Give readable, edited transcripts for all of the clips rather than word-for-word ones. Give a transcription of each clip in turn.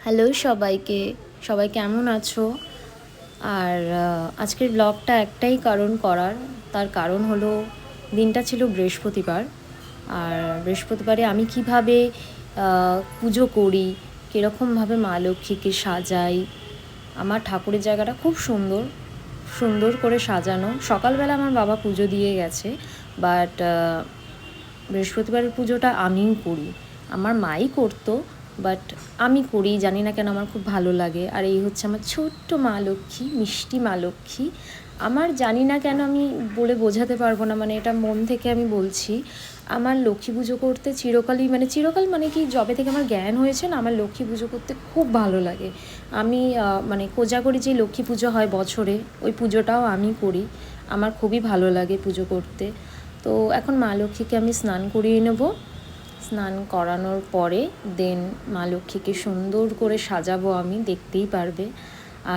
Hello সবাইকে, সবাই কেমন আছো? আর আজকের ব্লগটা একটাই কারণ করার, তার কারণ হলো দিনটা ছিল বৃহস্পতিবার। আর বৃহস্পতিবারে আমি কিভাবে পুজো করি, কীরকমভাবে মা লক্ষ্মীকে সাজাই। আমার ঠাকুরের জায়গাটা খুব সুন্দর সুন্দর করে সাজানো। সকালবেলা আমার বাবা পুজো দিয়ে গেছে, বাট বৃহস্পতিবারের পুজোটা আমিও করি। আমার মাই করতো, বাট আমি করি, জানি না কেন আমার খুব ভালো লাগে। আর এই হচ্ছে আমার ছোট্ট মা লক্ষ্মী, মিষ্টি মা লক্ষ্মী। আমার জানি না কেন, আমি বলে বোঝাতে পারবো না, মানে এটা মন থেকে আমি বলছি। আমার লক্ষ্মী পুজো করতে চিরকাল মানে কি, যবে থেকে আমার জ্ঞান হয়েছে না, আমার লক্ষ্মী পুজো করতে খুব ভালো লাগে। আমি মানে কোজাগরি যে লক্ষ্মী পুজো হয় বছরে, ওই পুজোটাও আমি করি। আমার খুবই ভালো লাগে পুজো করতে। তো এখন মা লক্ষ্মীকে আমি স্নান করিয়ে নেব। স্নান করানোর পরে দেন মা লক্ষ্মীকে সুন্দর করে সাজাবো, আমি দেখতেই পারবে।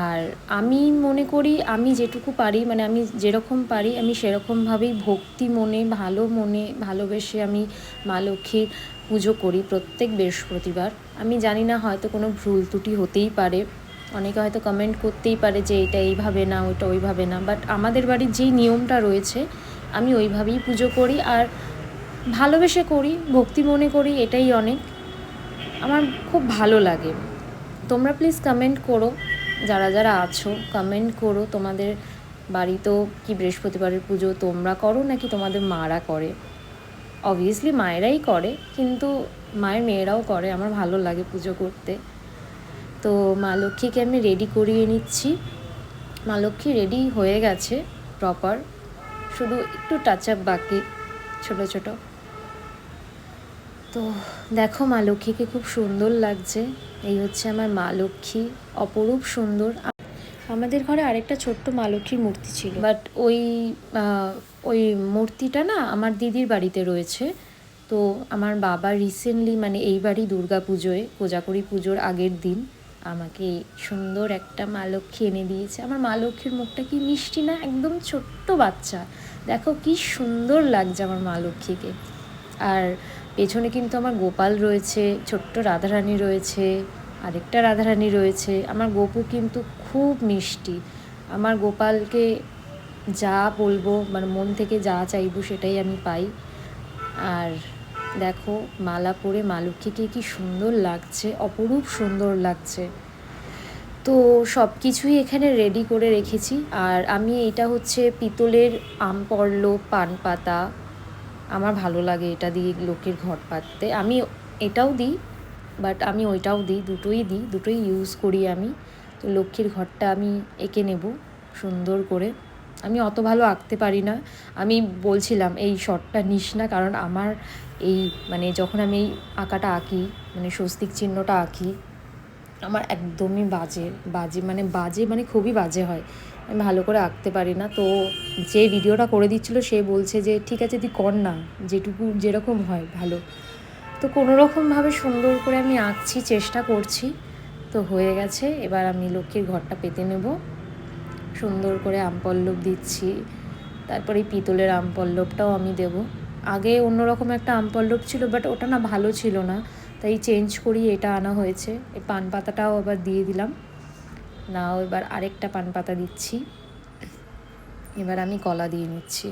আর আমি মনে করি আমি যেটুকু পারি, মানে আমি যেরকম পারি আমি সেরকমভাবেই ভক্তি মনে, ভালো মনে, ভালোবেসে আমি মা লক্ষ্মীর পুজো করি প্রত্যেক বৃহস্পতিবার। আমি জানি না, হয়তো কোনো ভুল ত্রুটি হতেই পারে, অনেকে হয়তো কমেন্ট করতেই পারে যে এটা এইভাবে না, ওইটা ওইভাবে না, বাট আমাদের বাড়ির যেই নিয়মটা রয়েছে আমি ওইভাবেই পুজো করি। আর ভালোবেসে করি, ভক্তি মনে করি, এটাই অনেক। আমার খুব ভালো লাগে। তোমরা প্লিজ কমেন্ট করো, যারা যারা আছো কমেন্ট করো, তোমাদের বাড়িতেও কি বৃহস্পতিবারের পুজো তোমরা করো নাকি তোমাদের মারা করে? অবভিয়াসলি মায়েরাই করে, কিন্তু মায়ের মেয়েরাও করে। আমার ভালো লাগে পুজো করতে। তো মা লক্ষ্মীকে আমি রেডি করিয়ে নিচ্ছি। মা লক্ষ্মী রেডি হয়ে গেছে প্রপার, শুধু একটু টাচ আপ বাকি, ছোটো ছোটো। তো দেখো মা লক্ষ্মীকে খুব সুন্দর লাগছে। এই হচ্ছে আমার মা লক্ষ্মী, অপরূপ সুন্দর। আমাদের ঘরে আরেকটা ছোট্ট মা লক্ষ্মীর মূর্তি ছিল, বাট ওই মূর্তিটা না আমার দিদির বাড়িতে রয়েছে। তো আমার বাবা রিসেন্টলি, মানে এইবারই দুর্গা পুজোয়, কোজাগরি পুজোর আগের দিন আমাকে সুন্দর একটা মা লক্ষ্মী এনে দিয়েছে। আমার মা লক্ষ্মীর মুখটা কি মিষ্টি না, একদম ছোট্ট বাচ্চা। দেখো কি সুন্দর লাগছে আমার মা লক্ষ্মীকে। আর পেছনে কিন্তু আমার গোপাল রয়েছে, ছোট্ট রাধারানী রয়েছে, আরেকটা রাধারানী রয়েছে। আমার গোপু কিন্তু খুব মিষ্টি। আমার গোপালকে যা বলবো, মানে মন থেকে যা চাইবো সেটাই আমি পাই। আর দেখো মালা পরে মা লক্ষ্মীকে কি সুন্দর লাগছে, অপরূপ সুন্দর লাগছে। তো সব কিছুই এখানে রেডি করে রেখেছি। আর আমি, এটা হচ্ছে পিতলের আমপল্লব, পান পাতা। আমার ভালো লাগে এটা দিয়ে লোকের ঘট পাততে। আমি এটাও দিই, বাট আমি ওইটাও দিই, দুটোই ইউজ করি আমি। তো লক্ষ্মীর ঘরটা আমি এঁকে নেব সুন্দর করে। আমি অত ভালো আঁকতে পারি না। আমি বলছিলাম এই শটটা নিস না, কারণ আমার এই, মানে যখন আমি এই আঁকাটা আঁকি, মানে স্বস্তিক চিহ্নটা আঁকি, আমার একদমই বাজে মানে খুবই বাজে হয়। আমি ভালো করে আঁকতে পারি না। তো যে ভিডিওটা করে দিচ্ছিলো সে বলছে যে ঠিক আছে তুই কর না, যেরকম হয় ভালো। তো কোনোরকমভাবে সুন্দর করে আমি আঁকছি, চেষ্টা করছি। তো হয়ে গেছে। এবার আমি লক্ষ্মীর ঘরটা পেতে নেব। সুন্দর করে আমপল্লব দিচ্ছি। তারপরে পিতলের আমপল্লবটাও আমি দেব। আগে অন্যরকম একটা আমপল্লব ছিল, বাট ওটা না ভালো ছিল না, তাই চেঞ্জ করি এটা আনা হয়েছে। এই পান পাতাটাও আবার দিয়ে দিলাম। নাও এবার আরেকটা পান পাতা দিচ্ছি। এবার আমি কলা দিয়ে নিচ্ছি।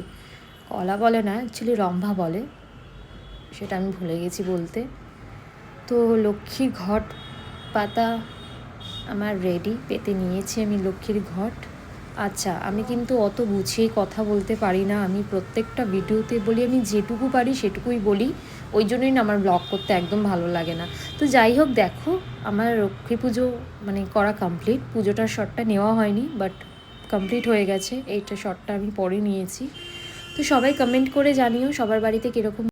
কলা বলে না, অ্যাকচুয়ালি রম্ভা বলে, সেটা আমি ভুলে গেছি বলতে। তো লক্ষ্মীর ঘট পাতা আমার রেডি, পেতে নিয়েছি আমি লক্ষ্মীর ঘট। আচ্ছা, আমি কিন্তু অত গুছিয়ে কথা বলতে পারি না। আমি প্রত্যেকটা ভিডিওতে বলি আমি যেটুকু পারি সেটুকুই বলি, ওই জন্যই না আমার ব্লগ করতে একদম ভালো লাগে না। তো যাই হোক, দেখো আমার লক্ষ্মী পুজো মানে করা কমপ্লিট। পুজোটার শটটা নেওয়া হয়নি, বাট কমপ্লিট হয়ে গেছে। এইটা শটটা আমি পরে নিয়েছি। তো সবাই কমেন্ট করে জানিও সবার বাড়িতে কীরকম